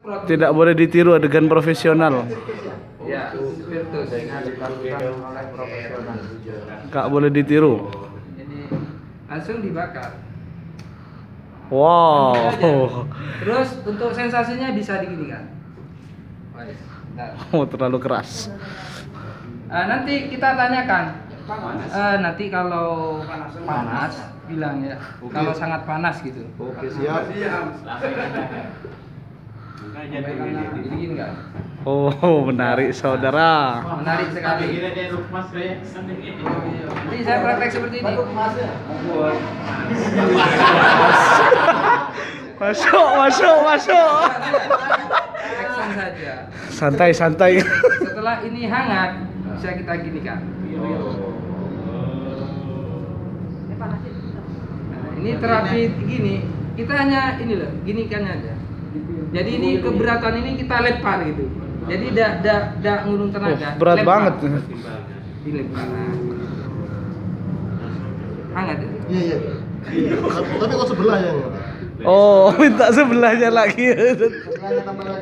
Tidak boleh ditiru adegan profesional. Ya, spiritus yang dilakukan oleh profesional. Gak boleh ditiru. Ini langsung dibakar. Wow. Terus untuk sensasinya bisa diginikan. Oh, terlalu keras. Nanti kita tanyakan. Nanti kalau panas bilang ya. Oke. Kalau sangat panas gitu. Oke, siap. Begini enggak? Oh, menarik saudara. Menarik sekali. Jadi saya praktek seperti ini. Masuk. Action saja. Santai. Setelah ini hangat, bisa kita ginikan. Nah, ini terapi gini, kita hanya ini loh, ginikan aja. Jadi ini keberatan ini kita lempar gitu. Jadi tidak ngurung tenaga. Berat lempar. banget. Dilempar. Hangat ya? Iya. Tapi kok sebelah ya? Oh, minta sebelahnya lagi. Sebelahnya tambah lagi.